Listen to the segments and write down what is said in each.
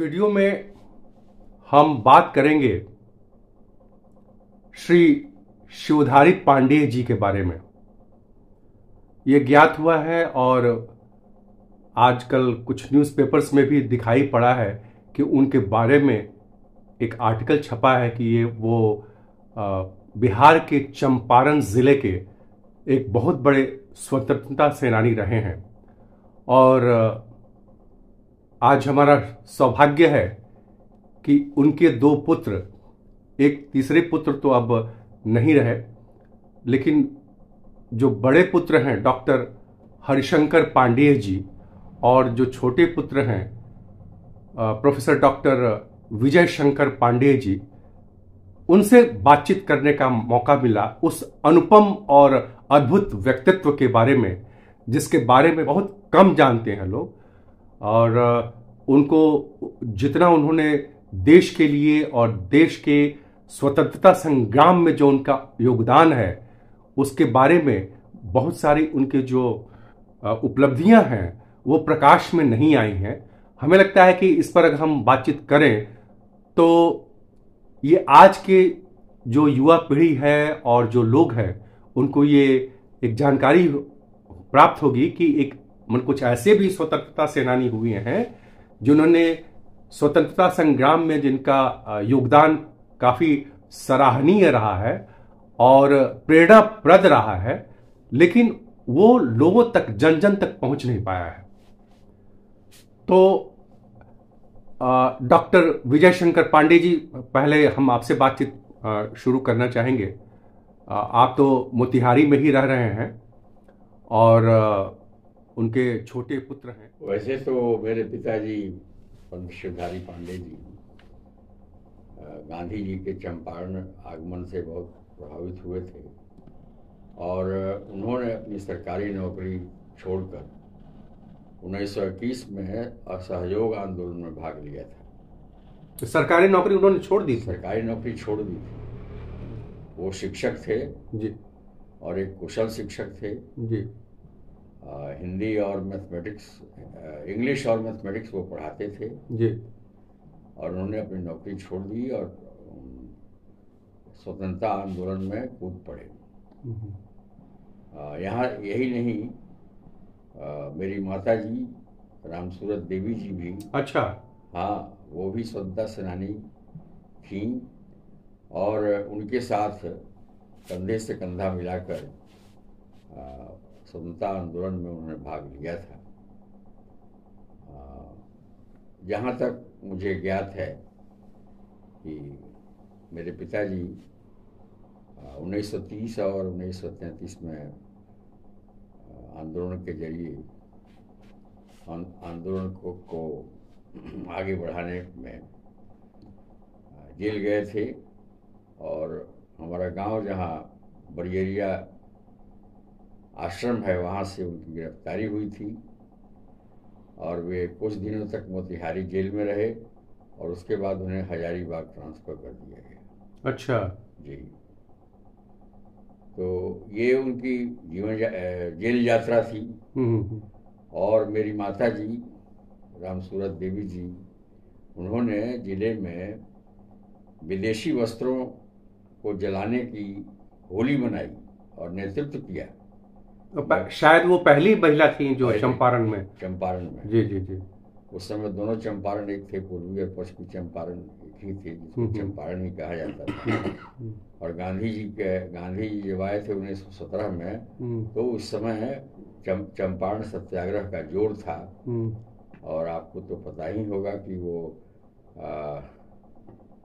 Video में हम बात करेंगे श्री शिवधारी पांडेय जी के बारे में। ये ज्ञात हुआ है और आजकल कुछ न्यूज़पेपर्स में भी दिखाई पड़ा है कि उनके बारे में एक आर्टिकल छपा है कि ये वो बिहार के चंपारण जिले के एक बहुत बड़े स्वतंत्रता सेनानी रहे हैं। और आज हमारा सौभाग्य है कि उनके दो पुत्र, एक तीसरे पुत्र तो अब नहीं रहे, लेकिन जो बड़े पुत्र हैं डॉक्टर हरिशंकर पांडेय जी और जो छोटे पुत्र हैं प्रोफेसर डॉक्टर विजय शंकर पांडेय जी, उनसे बातचीत करने का मौका मिला उस अनुपम और अद्भुत व्यक्तित्व के बारे में जिसके बारे में बहुत कम जानते हैं लोग। और उनको जितना उन्होंने देश के लिए और देश के स्वतंत्रता संग्राम में जो उनका योगदान है उसके बारे में बहुत सारी उनके जो उपलब्धियां हैं वो प्रकाश में नहीं आई हैं। हमें लगता है कि इस पर अगर हम बातचीत करें तो ये आज के जो युवा पीढ़ी है और जो लोग हैं उनको ये एक जानकारी प्राप्त होगी कि एक कुछ ऐसे भी स्वतंत्रता सेनानी हुए हैं जिन्होंने स्वतंत्रता संग्राम में जिनका योगदान काफी सराहनीय रहा है और प्रेरणाप्रद रहा है, लेकिन वो लोगों तक जन जन तक पहुंच नहीं पाया है। तो डॉक्टर विजय शंकर पांडे जी, पहले हम आपसे बातचीत शुरू करना चाहेंगे। आप तो मोतिहारी में ही रह रहे हैं और उनके छोटे पुत्र हैं। वैसे तो मेरे पिताजी पंडित शिवधारी पांडे जी गांधी जी के चंपारण आगमन से बहुत प्रभावित हुए थे और उन्होंने अपनी सरकारी नौकरी छोड़कर 1921 में असहयोग आंदोलन में भाग लिया था। तो सरकारी नौकरी उन्होंने छोड़ दी? सरकारी नौकरी छोड़ दी थी। वो शिक्षक थे जी और एक कुशल शिक्षक थे जी। हिंदी और मैथमेटिक्स, इंग्लिश और मैथमेटिक्स वो पढ़ाते थे जी। और उन्होंने अपनी नौकरी छोड़ दी और स्वतंत्रता आंदोलन में कूद पड़े। यहाँ यही नहीं, मेरी माता जी रामसूरत देवी जी भी, अच्छा, हाँ, वो भी स्वतंत्रता सेनानी थी और उनके साथ कंधे से कंधा मिलाकर स्वतंत्रता आंदोलन में उन्होंने भाग लिया था। जहाँ तक मुझे ज्ञात है कि मेरे पिताजी 1930 और 1933 में आंदोलन के जरिए आंदोलन को आगे बढ़ाने में जेल गए थे और हमारा गांव जहाँ बरियरिया आश्रम है वहाँ से उनकी गिरफ्तारी हुई थी और वे कुछ दिनों तक मोतिहारी जेल में रहे और उसके बाद उन्हें हजारीबाग ट्रांसफ़र कर दिया गया। अच्छा जी। तो ये उनकी जेल यात्रा थी। और मेरी माता जी रामसूरत देवी जी, उन्होंने जिले में विदेशी वस्त्रों को जलाने की होली मनाई और नेतृत्व किया। शायद वो पहली महिला थी जो चंपारण में। जी जी जी। उस समय दोनों चंपारण एक थे, पूर्वी और पश्चिमी चंपारण एक ही थे, जिसको चंपारण ही कहा जाता था। और गांधी जी जब आए थे 1917 में, तो उस समय चंपारण सत्याग्रह का जोर था। और आपको तो पता ही होगा कि वो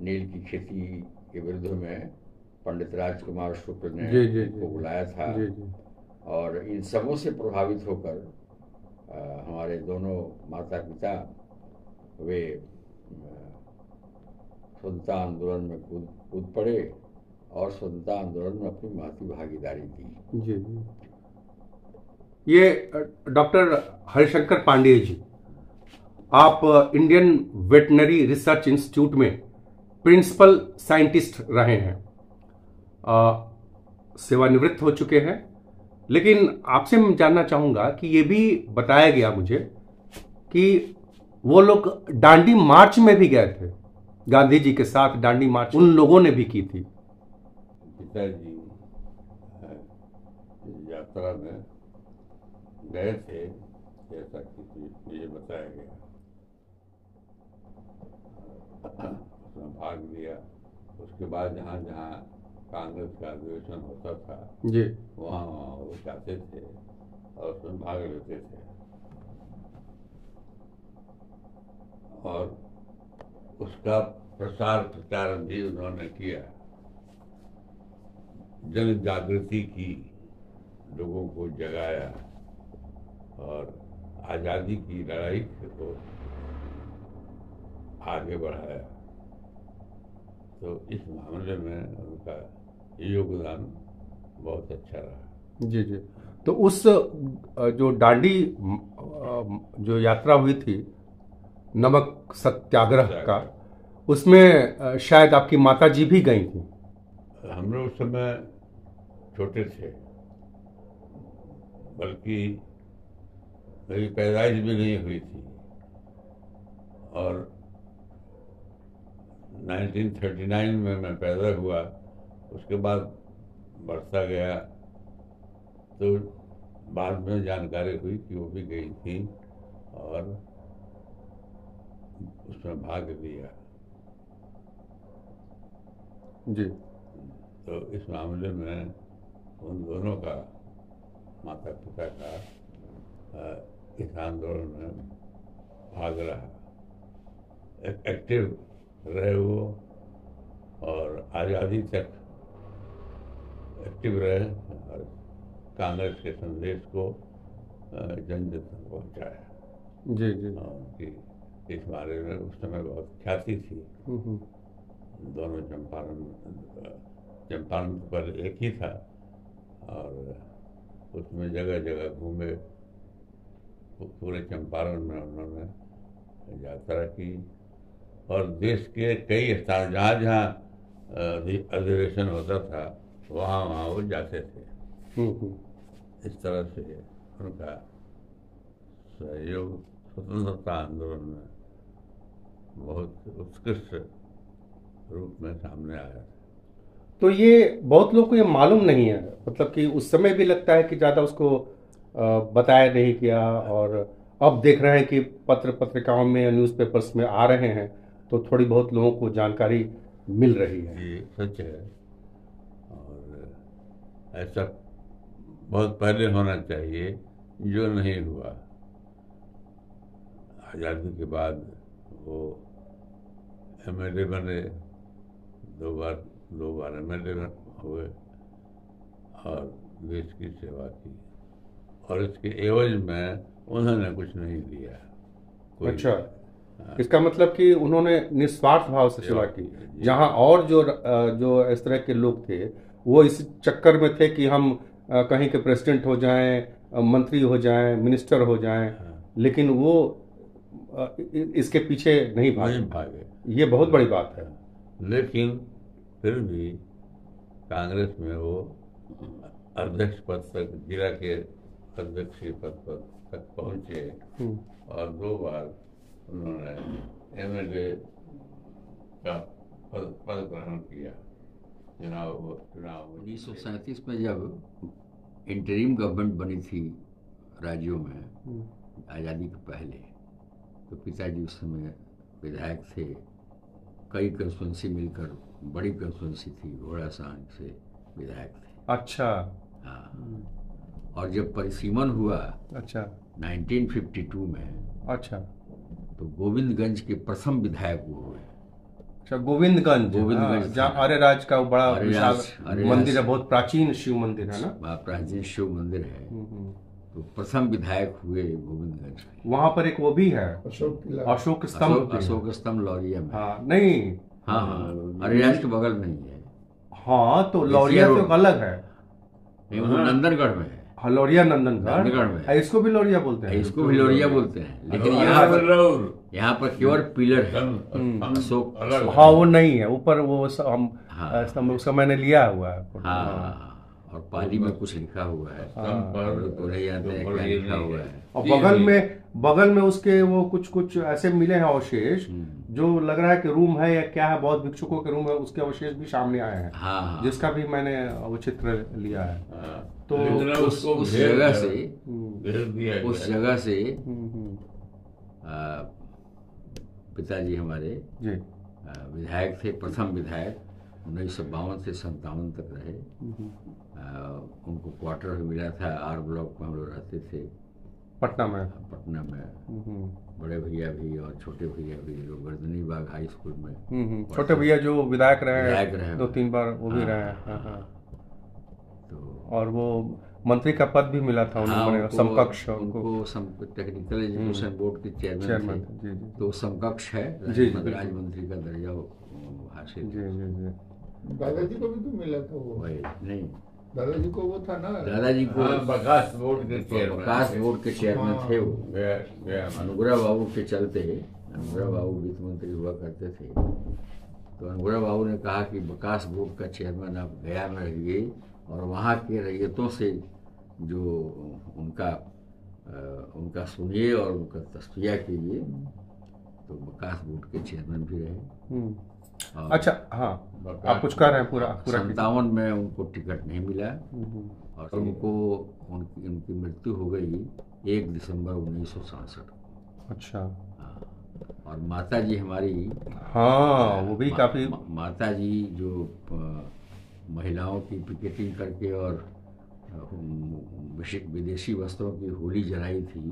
नील की खेती के विरुद्ध में पंडित राजकुमार शुक्ल ने उनको बुलाया था। और इन सबों से प्रभावित होकर हमारे दोनों माता पिता वे स्वतंत्रता आंदोलन में कूद पड़े और स्वतंत्रता आंदोलन में अपनी महती भागीदारी दी। जी। ये डॉक्टर हरिशंकर पांडेय जी, आप इंडियन वेटनरी रिसर्च इंस्टीट्यूट में प्रिंसिपल साइंटिस्ट रहे हैं, सेवानिवृत्त हो चुके हैं, लेकिन आपसे मैं जानना चाहूंगा कि ये भी बताया गया मुझे कि वो लोग दांडी मार्च में भी गए थे, गांधी जी के साथ दांडी मार्च उन लोगों ने भी की थी। पिताजी यात्रा में गए थे, जैसा कि मुझे बताया गया, उसमें भाग लिया। उसके बाद जहाँ जहाँ कांग्रेस का अधिवेशन होता था जी, वहाँ वो जाते थे और उसमें भाग लेते थे। और उसका प्रसार प्रचार भी उन्होंने किया, जन जागृति की, लोगों को जगाया और आज़ादी की लड़ाई को आगे बढ़ाया। तो इस मामले में उनका योगदान बहुत अच्छा रहा। जी जी। तो उस जो दांडी जो यात्रा हुई थी नमक सत्याग्रह का, उसमें शायद आपकी माता जी भी गई थी। हम लोग उस समय छोटे थे, बल्कि मेरी पैदाइश भी नहीं हुई थी। और 1939 में मैं पैदा हुआ, उसके बाद बढ़ता गया, तो बाद में जानकारी हुई कि वो भी गई थी और उसमें भाग लिया। जी। तो इस मामले में उन दोनों का, माता पिता का, इस आंदोलन में भाग रहा, एक्टिव रहे वो, और आज़ादी तक एक्टिव रहे और कांग्रेस के संदेश को जन जन तक पहुँचाया। जी जी। कि इस बारे में उस समय बहुत ख्याति थी। दोनों चंपारण पर एक ही था और उसमें जगह जगह घूमे। पूरे चंपारण में उन्होंने यात्रा की और देश के कई स्थान जहाँ जहाँ अधिवेशन होता था वहाँ वहाँ वो जाते थे। इस तरह से उनका सहयोग स्वतंत्रता आंदोलन में बहुत उत्कृष्ट रूप में सामने आया। तो ये बहुत लोग को ये मालूम नहीं है, मतलब कि उस समय भी लगता है कि ज़्यादा उसको बताया नहीं गया, और अब देख रहे हैं कि पत्र पत्रिकाओं में, न्यूज़पेपर्स में आ रहे हैं, तो थोड़ी बहुत लोगों को जानकारी मिल रही है। ये सच है और ऐसा बहुत पहले होना चाहिए, जो नहीं हुआ। आज़ादी के बाद वो MLA बने, दो बार MLA हुए और देश की सेवा की, और इसके एवज में उन्होंने कुछ नहीं दिया। अच्छा, इसका मतलब कि उन्होंने निस्वार्थ भाव से सेवा की, जहां और जो इस तरह के लोग थे वो इस चक्कर में थे कि हम कहीं के प्रेसिडेंट हो जाएं, मंत्री हो जाएं, मिनिस्टर हो जाएं, लेकिन वो इसके पीछे नहीं भागे। ये बहुत बड़ी बात है। लेकिन फिर भी कांग्रेस में वो अध्यक्ष पद तक, जिला के अध्यक्ष पद तक पहुंचे और 2 बार उन्होंने MLA का पद ग्रहण किया। चुनाव 1937 में जब इंटरिम गवर्नमेंट बनी थी राज्यों में आज़ादी के पहले, तो पिताजी उस समय विधायक थे। कई कंस्टिट्यूंसी मिलकर बड़ी कंस्टिट्यूंसी थी, घोड़ासान से विधायक थे। अच्छा। हाँ, और जब परिसीमन हुआ, अच्छा, 1952 में, अच्छा, तो गोविंदगंज के प्रथम विधायक वो हुए। अच्छा, गोविंदगंज जहाँ आर्यराज का बड़ा विशाल मंदिर है, बहुत प्राचीन शिव मंदिर है ना। प्राचीन शिव मंदिर है। तो प्रथम विधायक हुए गोविंदगंज के। वहाँ पर एक वो भी है, अशोक स्तंभ लौरिया में। हाँ, नहीं, हाँ, आर्यराज के बगल में ही है। हाँ, तो लौरिया तो अलग है, वो नंदनगढ़ में है। हाँ, लौरिया नंदनगढ़ में, इसको भी लौरिया बोलते हैं। इसको भी लौरिया बोलते हैं, लेकिन यहाँ पर केवल पिलर है, अशोक। हाँ, वो नहीं है ऊपर, वो हम उसका मैंने लिया हुआ है। हाँ, और पाली में कुछ लिखा हुआ है, तो नहीं जानते हैं क्या लिखा हुआ है। और बगल में बगल में उसके वो कुछ कुछ ऐसे मिले हैं अवशेष जो लग रहा है कि रूम है या क्या है, बौद्ध भिक्षुकों के रूम है, उसके अवशेष भी सामने आए हैं। हाँ हाँ, जिसका भी मैंने वो चित्र लिया है। तो उस जगह से पिताजी हमारे जी विधायक थे, प्रथम विधायक 1952 से 57 तक रहे। उनको क्वार्टर भी मिला था, आर ब्लॉक में हम लोग रहते थे पटना में। बड़े भैया भी और छोटे भैया भी लोग गर्दनी बाग हाई स्कूल में। छोटे भैया जो विधायक रहे 2-3 बार वो भी रहे हैं। तो और वो मंत्री का पद भी मिला था उन्हें, समकक्ष उनको टेक्निकल एजुकेशन बोर्ड के चेयरमैन थे। तो समकक्ष है, राज मंत्री का दर्जा हासिल। दादाजी को भी तो मिला था वो। नहीं, दादाजी को वो था ना, दादाजी को विकास बोर्ड के चेयरमैन थे वो। अनुग्रह बाबू के चलते, अनुग्रह बाबू वित्त मंत्री हुआ करते थे, तो अनुग्रह बाबू ने कहा कि विकास बोर्ड का चेयरमैन आप गया में रहिए और वहाँ के रैयतों से जो उनका सुनिए और उनका तस्वीर कीजिए। तो विकास बोर्ड के चेयरमैन भी रहे। अच्छा, हाँ, आप कुछ कह रहे हैं। पूरा 57 में उनको टिकट नहीं मिला और उनकी मृत्यु हो गई 1 दिसंबर 1967। अच्छा। और माता जी हमारी, हाँ, वो भी काफी, माता जी जो महिलाओं की पिकेटिंग करके और विदेशी वस्त्रों की होली जलाई थी,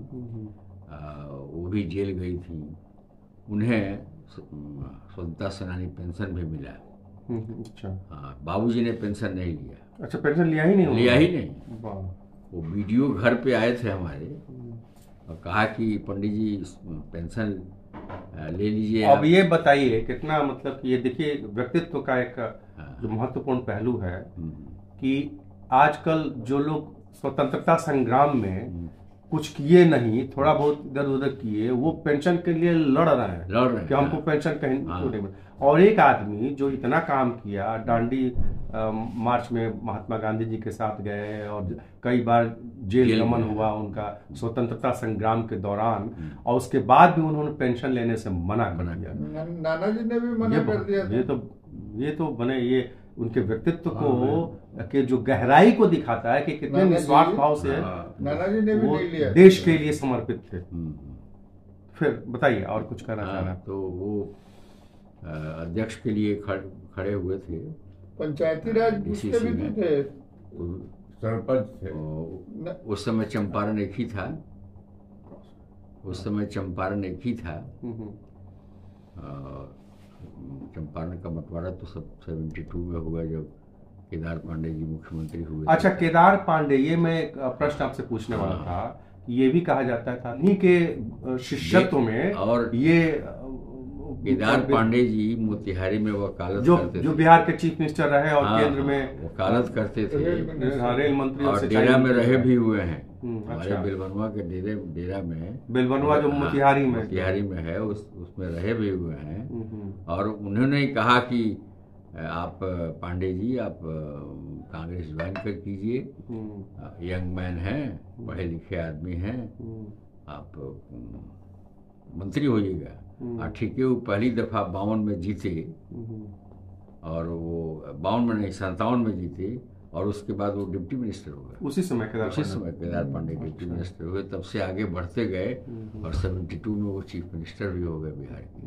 वो भी जेल गई थी। उन्हें स्वतंत्रता सेनानी पेंशन भी मिला। अच्छा। बाबूजी ने पेंशन नहीं लिया। अच्छा, पेंशन लिया ही नहीं। वो वीडियो घर पे आए थे हमारे और कहा कि पंडित जी पेंशन ले लीजिए। अब ये बताइए कितना, मतलब कि ये देखिए व्यक्तित्व का एक जो महत्वपूर्ण पहलू है कि आजकल जो लोग स्वतंत्रता संग्राम में कुछ किए नहीं, थोड़ा बहुत इधर उधर किए, वो पेंशन के लिए लड़ रहे हैं कि हमको पेंशन कहीं नहीं मिले। और एक आदमी जो इतना काम किया, डांडी मार्च में महात्मा गांधी जी के साथ गए और कई बार जेल गमन हुआ उनका स्वतंत्रता संग्राम के दौरान, और उसके बाद भी उन्होंने पेंशन लेने से मना कर दिया। नाना जी ने भी मना कर दिया। ये तो बने ये उनके व्यक्तित्व को के जो गहराई को दिखाता है कि कितने निस्वार्थ भाव से नाना जी ने भी वो नहीं लिया, देश के लिए समर्पित थे। फिर बताइए और कुछ कहना चाह रहे हैं। तो वो अध्यक्ष के लिए खड़े हुए थे। पंचायती राज डीसीसी भी में थे, सरपंच थे। उस समय चंपारण एक ही था। चंपारण का बंटवारा तो सब 72 में हुआ जब केदार पांडे जी मुख्यमंत्री हुए। अच्छा, केदार पांडे, ये मैं एक प्रश्न आपसे पूछने वाला था। ये भी कहा जाता था उन्हीं के शिष्यत्व में, और ये केदार पांडे जी मोतिहारी में वकालत करते थे, जो बिहार के चीफ मिनिस्टर रहे और केंद्र में वकालत करते थे, रेल मंत्री और डेरा में रहे भी हुए हैं। हमारे बेलवनवा के डेरा में, बेलवनवा जो मोतिहारी में है, उसमें रहे भी हुए हैं। और उन्होंने कहा कि आप पांडे जी आप कांग्रेस ज्वाइन कर कीजिए, यंग मैन हैं, पढ़े लिखे आदमी हैं, आप मंत्री होइएगा। ठीक है, वो पहली दफा 52 में जीते, और वो 52 में नहीं 57 में जीते, और उसके बाद वो डिप्टी मिनिस्टर हो गए। उसी समय केदार पांडे डिप्टी मिनिस्टर हुए। तब से आगे बढ़ते गए और 72 में वो चीफ मिनिस्टर भी हो गए बिहार के।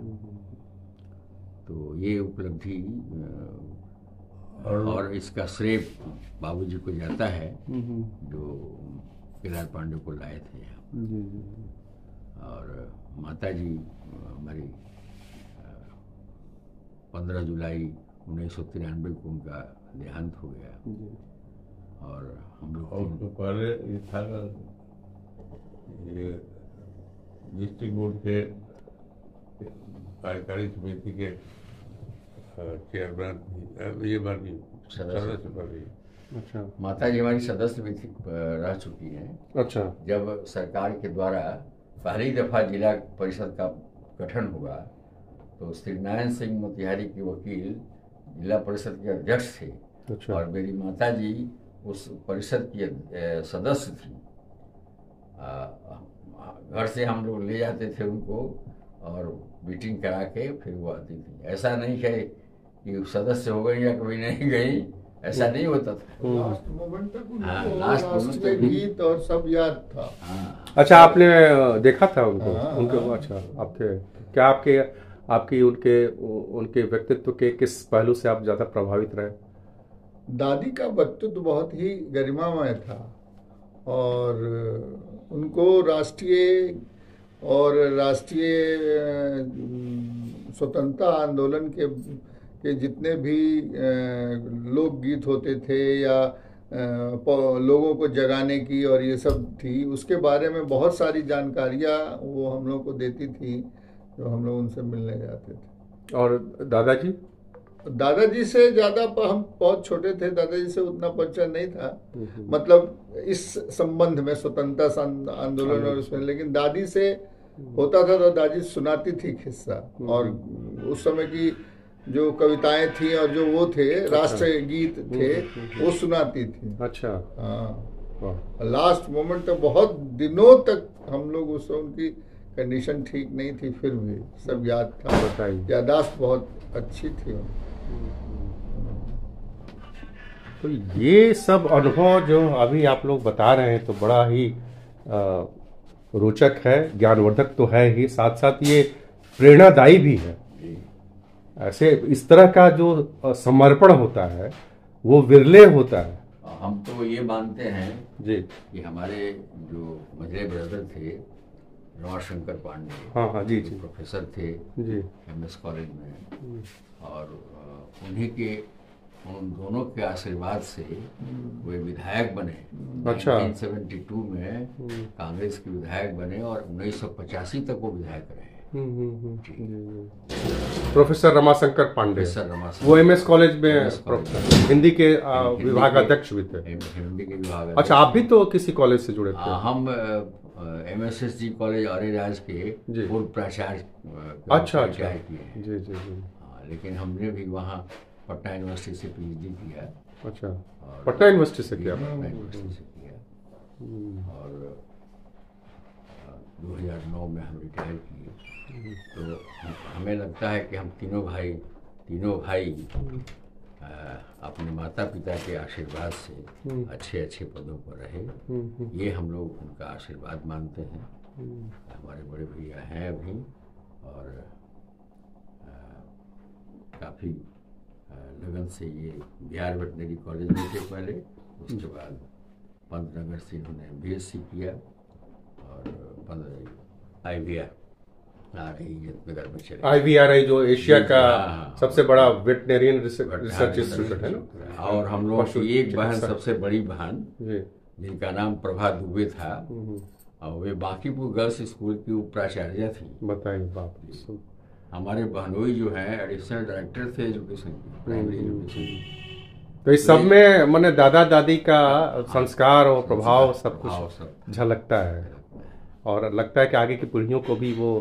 तो ये उपलब्धि और इसका श्रेय बाबूजी को जाता है जो केदार पांडे को लाए थे यहाँ। और माता जी हमारी 15 जुलाई 1993 को उनका देहांत हो गया। और हम लोग तो पहले ये था, ये डिस्ट्रिक्ट बोर्ड के कार्यकारी समिति के चेयरमैन, ये बाकी सदस्य बनी। अच्छा, माता जी हमारी सदस्य भी रह चुकी हैं। अच्छा। जब सरकार के द्वारा पहली दफा जिला परिषद का गठन हुआ तो श्री नारायण सिंह मोतिहारी के वकील जिला परिषद के अध्यक्ष थे। अच्छा। और मेरी माता जी उस परिषद की सदस्य थी। घर से हम लोग ले जाते थे उनको और मीटिंग करा के फिर वो आती थी। ऐसा नहीं है कि सदस्य हो गई या कभी नहीं गई, ऐसा नहीं होता था। लास्ट मोमेंट तक हाँ, उनको लास्ट मोमेंट राष्ट्रीय तक। गीत और सब याद था। हाँ, अच्छा, आपने देखा था उनको? हाँ, उनके हाँ। अच्छा, आपके क्या आपकी उनके व्यक्तित्व के किस पहलू से आप ज्यादा प्रभावित रहे? दादी का व्यक्तित्व बहुत ही गरिमामय था और उनको राष्ट्रीय स्वतंत्रता आंदोलन के जितने भी लोकगीत होते थे या लोगों को जगाने की और ये सब थी, उसके बारे में बहुत सारी जानकारियाँ वो हम लोग को देती थी जो हम लोग उनसे मिलने जाते थे। और दादाजी? दादाजी से ज़्यादा हम बहुत छोटे थे, दादाजी से उतना परिचय नहीं था, मतलब इस संबंध में स्वतंत्रता आंदोलन और उसमें, लेकिन दादी से होता था तो दादी सुनाती थी किस्सा, और उस समय की जो कविताएं थी और जो वो थे राष्ट्रीय गीत थे वो सुनाती थी। अच्छा। हाँ, लास्ट मोमेंट तक बहुत दिनों तक हम लोग उससे, उनकी कंडीशन ठीक नहीं थी फिर भी सब याद था। बताइए। यादाश्त बहुत अच्छी थी। तो ये सब अनुभव जो अभी आप लोग बता रहे हैं तो बड़ा ही रोचक है, ज्ञानवर्धक तो है ही, साथ साथ ये प्रेरणादायी भी है। ऐसे इस तरह का जो समर्पण होता है वो विरले होता है। हम तो ये मानते हैं जी कि हमारे जो मझले ब्रदर थे रमाशंकर पांडे, हाँ जी जी, प्रोफेसर थे जी MS कॉलेज में, और उन्हीं के उन दोनों के आशीर्वाद से वे विधायक बने। अच्छा। 1972 में कांग्रेस के विधायक बने और 1985 तक वो विधायक रहे। प्रोफेसर रमाशंकर पांडे, प्रोफेसर रमाशंकर, वो MS कॉलेज में MS कॉलेज हिंदी के विभाग अध्यक्ष भी थे। हिंदी के विभाग। अच्छा, आप भी तो किसी कॉलेज से जुड़े थे? हम MSSG कॉलेज अरेराज के पूर्व प्राचार्य अच्छा किए। जी जी जी। लेकिन हमने भी वहाँ पटना यूनिवर्सिटी से PhD किया। अच्छा, पटना यूनिवर्सिटी से किया? पटना यूनिवर्सिटी से किया और 2009 में हम रिटायर किए। तो हमें लगता है कि हम तीनों भाई अपने माता पिता के आशीर्वाद से अच्छे अच्छे पदों पर रहे। ये हम लोग उनका आशीर्वाद मानते हैं। हमारे बड़े भैया हैं अभी, और काफ़ी लगन से ये बिहार वेटनरी कॉलेज में थे पहले, उसके बाद पंतनगर से इन्होंने BSc किया और IVRI जो एशिया का सबसे बड़ा वेटनरियन रिसर्च इंस्टीट्यूट है ना। और हम लोग की एक बहन, सबसे बड़ी बहन, जिनका नाम प्रभा दुबे था, और वे बांकीपुर गर्ल्स स्कूल की प्राचार्य थी। बताइए, बाप रे। हमारे बहनोई जो है एडिशनल डायरेक्टर थे एजुकेशन की, प्राइमरी एजुकेशन। तो इस सब में मैंने दादा दादी का संस्कार और प्रभाव सब कुछ झलकता है, और लगता है कि आगे की पीढ़ियों को भी वो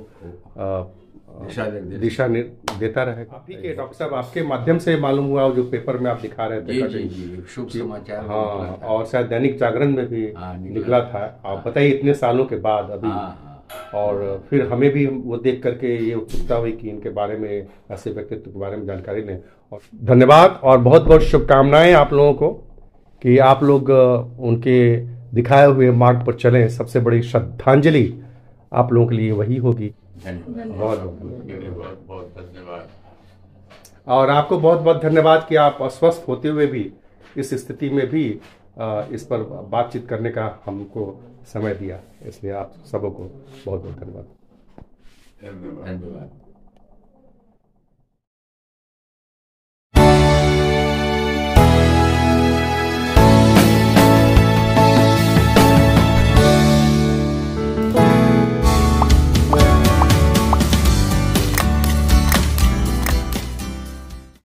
दिशा देता रहेगा। आप ही के डॉक्टर साहब, आपके माध्यम से मालूम हुआ जो पेपर में आप दिखा रहे थे, जी, शुभ समाचार। हाँ, और शायद दैनिक जागरण में भी निकला था। आप बताइए, इतने सालों के बाद अभी, और फिर हमें भी वो देख करके ये उत्सुकता हुई कि इनके बारे में, ऐसे व्यक्तित्व के बारे में जानकारी लें। और धन्यवाद और बहुत बहुत शुभकामनाएं आप लोगों को कि आप लोग उनके दिखाए हुए मार्ग पर चलें। सबसे बड़ी श्रद्धांजलि आप लोगों के लिए वही होगी। बहुत बहुत धन्यवाद। और आपको बहुत बहुत धन्यवाद कि आप अस्वस्थ होते हुए भी, इस स्थिति में भी इस पर बातचीत करने का हमको समय दिया, इसलिए आप सबको बहुत बहुत धन्यवाद। धन्यवाद।